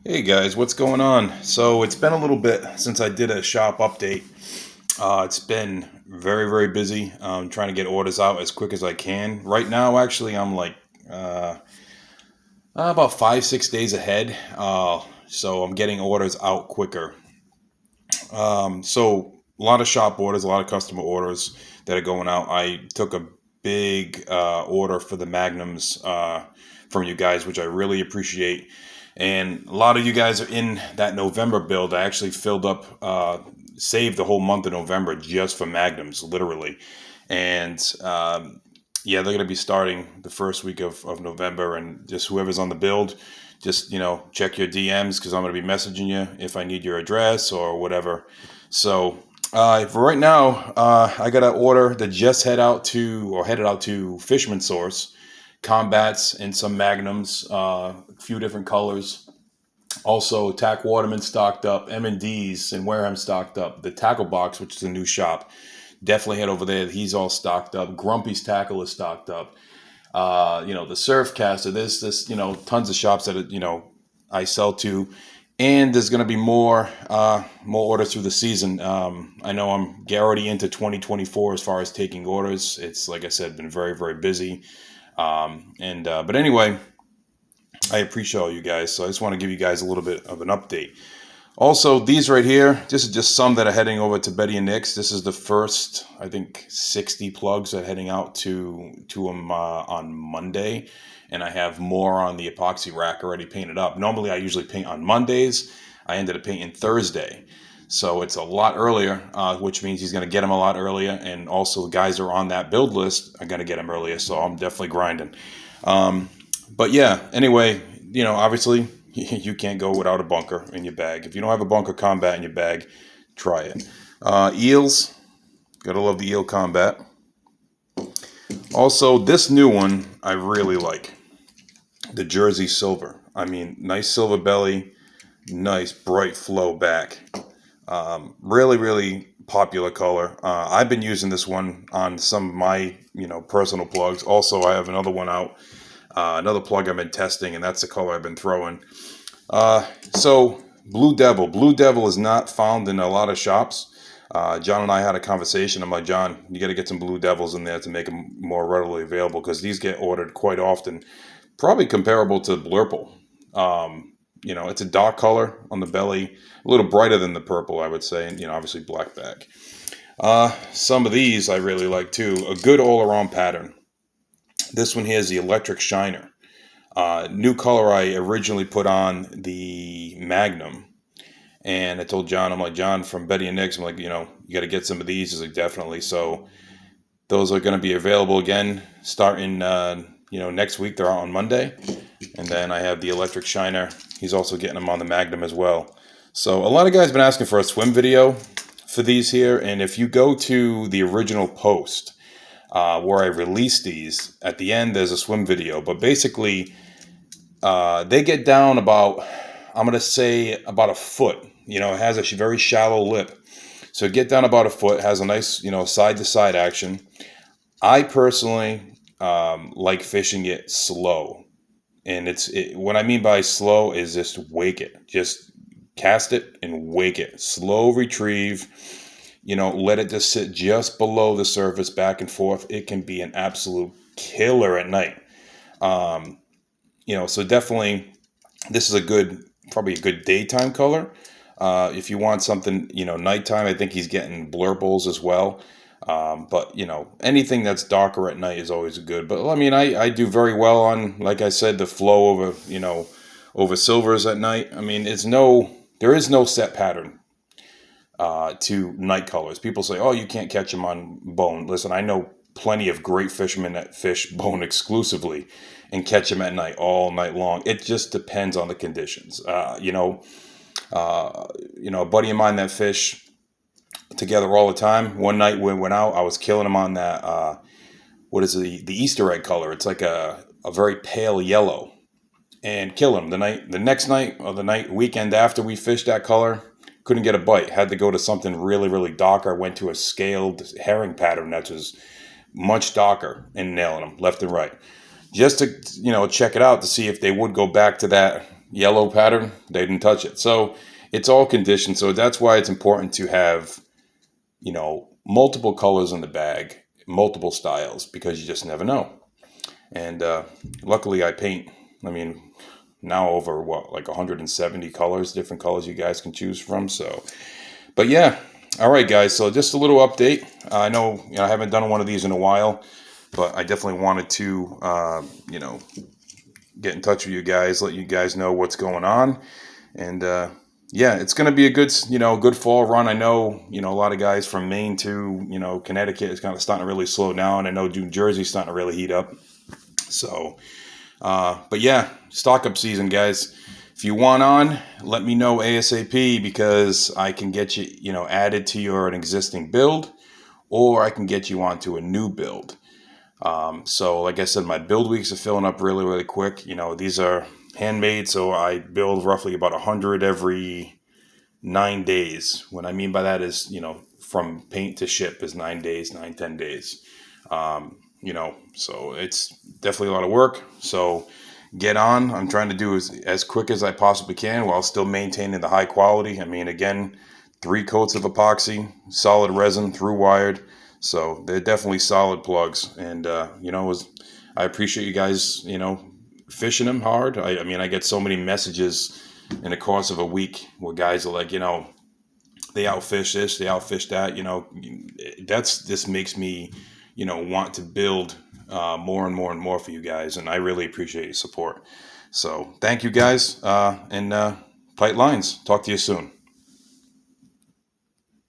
Hey guys, what's going on? So it's been a little bit since I did a shop update. It's been very busy. Trying to get orders out as quick as I can. Right now, actually, I'm like uh, about 5, 6 days ahead. So I'm getting orders out quicker. So a lot of shop orders, a lot of customer orders that are going out. I took a big order for the Magnums from you guys, which I really appreciate. And a lot of you guys are in that November build. I actually filled up, saved the whole month of November just for Magnums, literally. And yeah, they're going to be starting the first week of November. And just whoever's on the build, just check your DMs because I'm going to be messaging you if I need your address or whatever. So for right now, I got an order that just headed out to Fishman Source, Combats and some Magnums, a few different colors. Also, Tack Waterman stocked up, M&Ds and Wareham stocked up. The Tackle Box, which is a new shop, definitely head over there. He's all stocked up. Grumpy's Tackle is stocked up. The Surfcaster. There's this, tons of shops that I sell to, and there's going to be more orders through the season. I know I'm already into 2024 as far as taking orders. It's like I said, been very busy. But anyway, I appreciate all you guys. So I just want to give you guys a little bit of an update. Also, these right here, this is just some that are heading over to Betty and Nick's. This is the first, I think, 60 plugs that are heading out to them on Monday. And I have more on the epoxy rack already painted up. Normally, I usually paint on Mondays. I ended up painting Thursday. So it's a lot earlier, which means he's going to get them a lot earlier. And also, the guys who are on that build list are going to get them earlier. So I'm definitely grinding. But yeah, anyway, obviously you can't go without a bunker in your bag. If you don't have a bunker combat in your bag, try it. Eels, gotta love the eel combat. Also, this new one I really like, the Jersey Silver. I mean, nice silver belly, nice bright flow back. Really popular color. I've been using this one on some of my personal plugs. Also, I have another one out. Another plug I've been testing, and that's the color I've been throwing. So Blue Devil. Blue Devil is not found in a lot of shops. John and I had a conversation. I'm like, John, you got to get some Blue Devils in there to make them more readily available because these get ordered quite often. Probably comparable to Blurple. It's a dark color on the belly, a little brighter than the purple, I would say, and obviously black back. Some of these I really like too. A good all-around pattern. This one here is the Electric Shiner. New color I originally put on the Magnum. And I told John, I'm like, John from Betty and Nick's, I'm like, you got to get some of these. He's like, definitely. So those are going to be available again starting, next week. They're out on Monday. And then I have the Electric Shiner. He's also getting them on the Magnum as well. So a lot of guys have been asking for a swim video for these here. And if you go to the original post where I released these, at the end there's a swim video. But basically, they get down about, I'm going to say about a foot. It has a very shallow lip. So get down about a foot, has a nice, side-to-side action. I personally like fishing it slow. And what I mean by slow is just wake it. Just cast it and wake it. Slow retrieve. Let it just sit just below the surface, back and forth. It can be an absolute killer at night. So definitely this is probably a good daytime color. If you want something, nighttime, I think he's getting blurples as well. But anything that's darker at night is always good. But I mean, I do very well on, like I said, the flow over silvers at night. I mean, there is no set pattern to night colors. People say, oh, you can't catch them on bone. Listen, I know plenty of great fishermen that fish bone exclusively and catch them at night all night long. It just depends on the conditions. A buddy of mine that fish together all the time. One night we went out, I was killing him on that. What is it? The Easter egg color? It's like a very pale yellow, and kill him the next night or the weekend after we fished that color. Couldn't get a bite. Had to go to something really darker. Went to a scaled herring pattern that was much darker and nailing them left and right. Just to check it out to see if they would go back to yellow pattern, they didn't touch it. So it's all conditioned. So that's why it's important to have, multiple colors in the bag, multiple styles, because you just never know. And luckily, I paint. I mean, now over what, like 170 colors, different colors you guys can choose from. So, but yeah, all right, guys. So just a little update. I know, I haven't done one of these in a while, but I definitely wanted to, get in touch with you guys, let you guys know what's going on, and yeah, it's going to be a good, good fall run. I know, a lot of guys from Maine to, Connecticut is kind of starting to really slow down. I know New Jersey's starting to really heat up. So, but yeah, stock up season, guys. If you want on, let me know ASAP, because I can get you, added to your an existing build, or I can get you onto a new build. So like I said, my build weeks are filling up really, really quick. These are handmade, so I build roughly about 100 every 9 days. What I mean by that is, from paint to ship is 9 days, 9, 10 days. So it's definitely a lot of work. So get on. I'm trying to do as quick as I possibly can while still maintaining the high quality. I mean, again, 3 coats of epoxy, solid resin, through wired. So they're definitely solid plugs. And, I appreciate you guys, fishing them hard. I mean, I get so many messages in the course of a week where guys are like, they outfish this, they outfish that. This makes me, want to build more and more and more for you guys. And I really appreciate your support. So thank you guys, and tight lines. Talk to you soon.